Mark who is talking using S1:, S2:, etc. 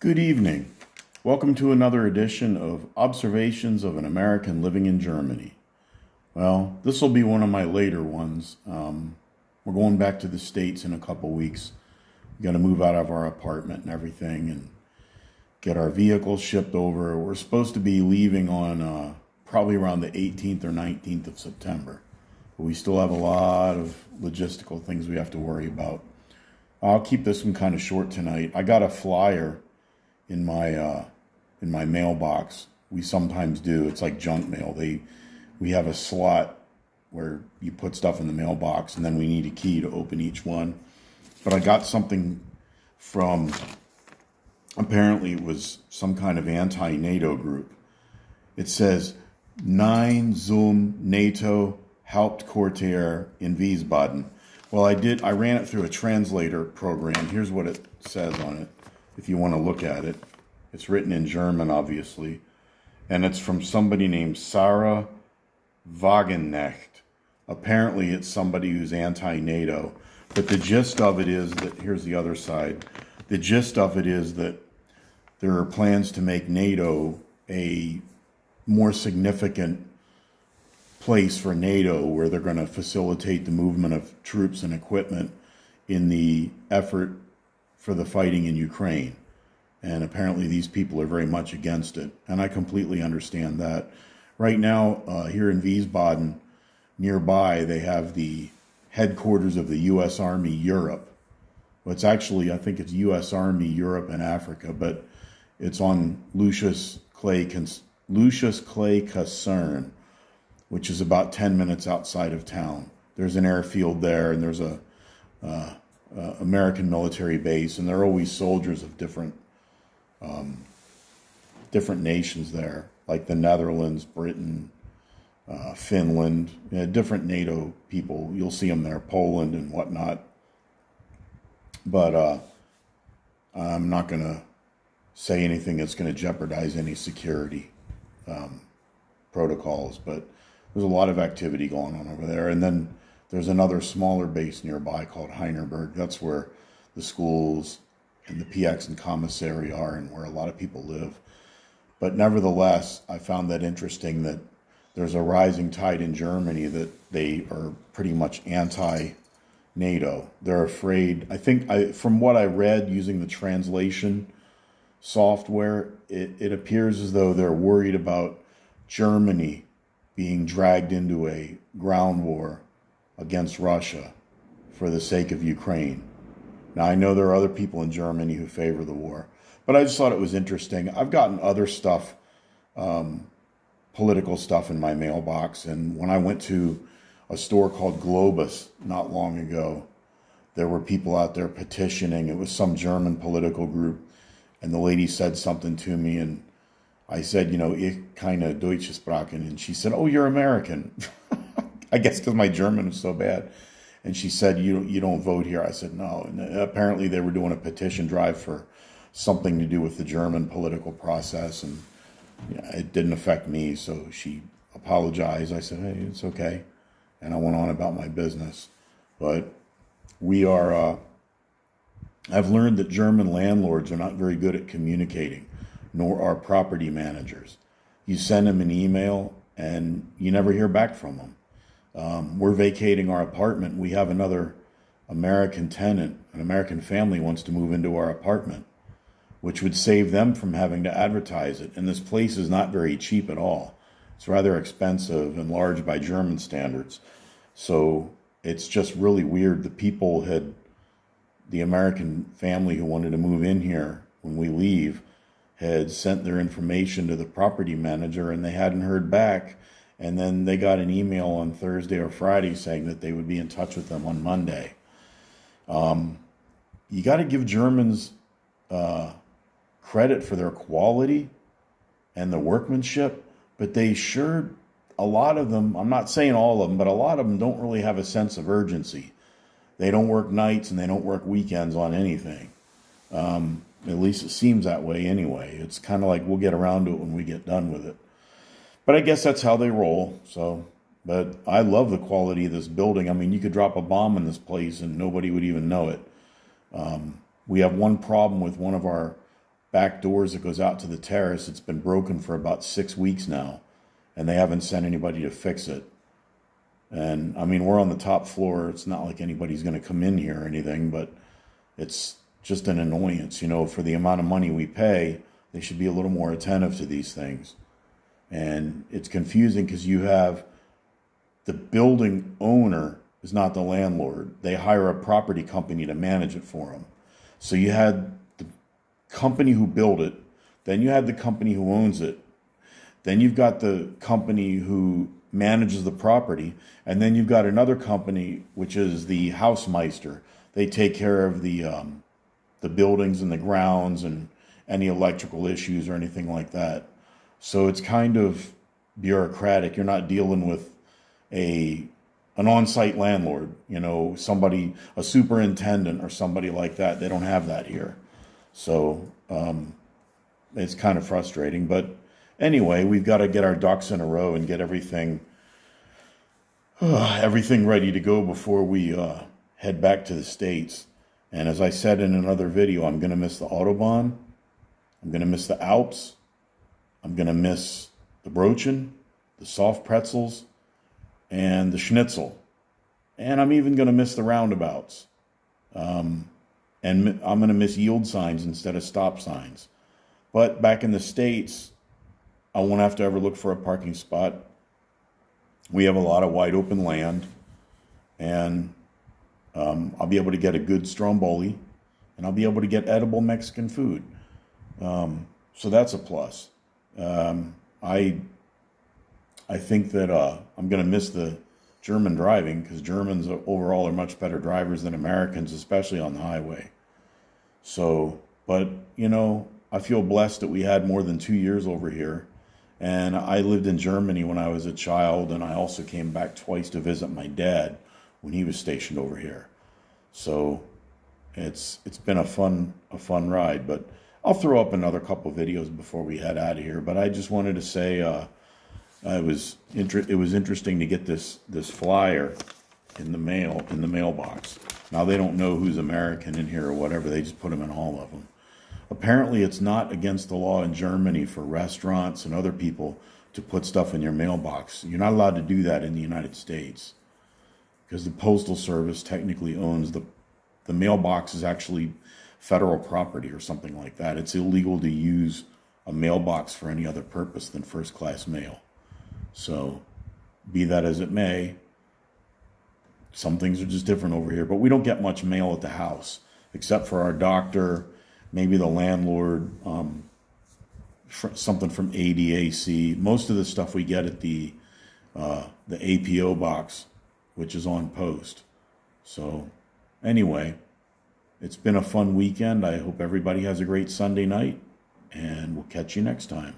S1: Good evening. Welcome to another edition of Observations of an American Living in Germany. Well, this will be one of my later ones. We're going back to the States in a couple weeks. We got to move out of our apartment and everything and get our vehicles shipped over. We're supposed to be leaving on probably around the 18th or 19th of September. But we still have a lot of logistical things we have to worry about. I'll keep this one kind of short tonight. I got a flyer in my mailbox. We sometimes do. It's like junk mail. We have a slot where you put stuff in the mailbox, and then we need a key to open each one. But I got something from, apparently it was some kind of anti-NATO group. It says, Nein zum NATO Hauptquartier in Wiesbaden. Well, I ran it through a translator program. Here's what it says on it, if you want to look at it. It's written in German, obviously. And it's from somebody named Sarah Wagenknecht. Apparently, it's somebody who's anti-NATO. But the gist of it is that, here's the other side. The gist of it is that there are plans to make NATO a more significant place for NATO, where they're going to facilitate the movement of troops and equipment in the effort for the fighting in Ukraine. And apparently these people are very much against it. And I completely understand that. Right now, here in Wiesbaden, nearby, they have the headquarters of the U.S. Army Europe. Well, it's actually, I think it's U.S. Army Europe and Africa, but it's on Lucius Clay Kaserne, which is about 10 minutes outside of town. There's an airfield there, and there's a American military base, and there are always soldiers of different nations there, like the Netherlands, Britain, Finland, different NATO people. You'll see them there, Poland and whatnot. But I'm not going to say anything that's going to jeopardize any security protocols, but there's a lot of activity going on over there. And then there's another smaller base nearby called Heinerberg. That's where the schools and the PX and commissary are, and where a lot of people live. But nevertheless, I found that interesting that there's a rising tide in Germany that they are pretty much anti-NATO. They're afraid, from what I read using the translation software, it appears as though they're worried about Germany being dragged into a ground war against Russia for the sake of Ukraine. Now, I know there are other people in Germany who favor the war, but I just thought it was interesting. I've gotten other stuff, political stuff in my mailbox, and when I went to a store called Globus not long ago, there were people out there petitioning. It was some German political group, and the lady said something to me, and I said, ich keine Deutsche sprachen, and she said, oh, you're American. I guess because my German is so bad. And she said, you don't vote here. I said, no. And apparently they were doing a petition drive for something to do with the German political process, and it didn't affect me. So she apologized. I said, hey, it's okay. And I went on about my business. But I've learned that German landlords are not very good at communicating, nor are property managers. You send them an email and you never hear back from them. We're vacating our apartment. We have another American tenant, an American family wants to move into our apartment, which would save them from having to advertise it. And this place is not very cheap at all. It's rather expensive and large by German standards. So it's just really weird. The American family who wanted to move in here when we leave had sent their information to the property manager, and they hadn't heard back. And then they got an email on Thursday or Friday saying that they would be in touch with them on Monday. You got to give Germans credit for their quality and the workmanship, but a lot of them, I'm not saying all of them, but a lot of them don't really have a sense of urgency. They don't work nights and they don't work weekends on anything. At least it seems that way anyway. It's kind of like we'll get around to it when we get done with it. But I guess that's how they roll. But I love the quality of this building. I mean, you could drop a bomb in this place and nobody would even know it. We have one problem with one of our back doors that goes out to the terrace, it's been broken for about 6 weeks now, and they haven't sent anybody to fix it. And I mean, we're on the top floor. It's not like anybody's going to come in here or anything, but it's just an annoyance. You know, for the amount of money we pay, they should be a little more attentive to these things. And it's confusing because you have the building owner is not the landlord. They hire a property company to manage it for them. So you had the company who built it, then you had the company who owns it, then you've got the company who manages the property, and then you've got another company which is the Housemeister. They take care of the buildings and the grounds and any electrical issues or anything like that. So it's kind of bureaucratic. You're not dealing with an on-site landlord, you know, somebody, a superintendent or somebody like that. They don't have that here. So it's kind of frustrating. But anyway, we've got to get our ducks in a row and get everything ready to go before we head back to the States. And as I said in another video, I'm going to miss the Autobahn. I'm going to miss the Alps. I'm going to miss the Brötchen, the soft pretzels, and the schnitzel. And I'm even going to miss the roundabouts. And I'm going to miss yield signs instead of stop signs. But back in the States, I won't have to ever look for a parking spot. We have a lot of wide open land. And I'll be able to get a good Stromboli. And I'll be able to get edible Mexican food. So that's a plus. I think that I'm going to miss the German driving because Germans overall are much better drivers than Americans, especially on the highway. So, but, you know, I feel blessed that we had more than 2 years over here. And I lived in Germany when I was a child, and I also came back twice to visit my dad when he was stationed over here. So it's been a fun ride. But I'll throw up another couple videos before we head out of here. But I just wanted to say it was interesting to get this flyer in the mailbox. Now they don't know who's American in here or whatever. They just put them in all of them. Apparently, it's not against the law in Germany for restaurants and other people to put stuff in your mailbox. You're not allowed to do that in the United States because the Postal Service technically owns the mailbox is actually federal property or something like that. It's illegal to use a mailbox for any other purpose than first-class mail. So, be that as it may, some things are just different over here. But we don't get much mail at the house, except for our doctor, maybe the landlord, something from ADAC. Most of the stuff we get at the APO box, which is on post. So, anyway, it's been a fun weekend. I hope everybody has a great Sunday night, and we'll catch you next time.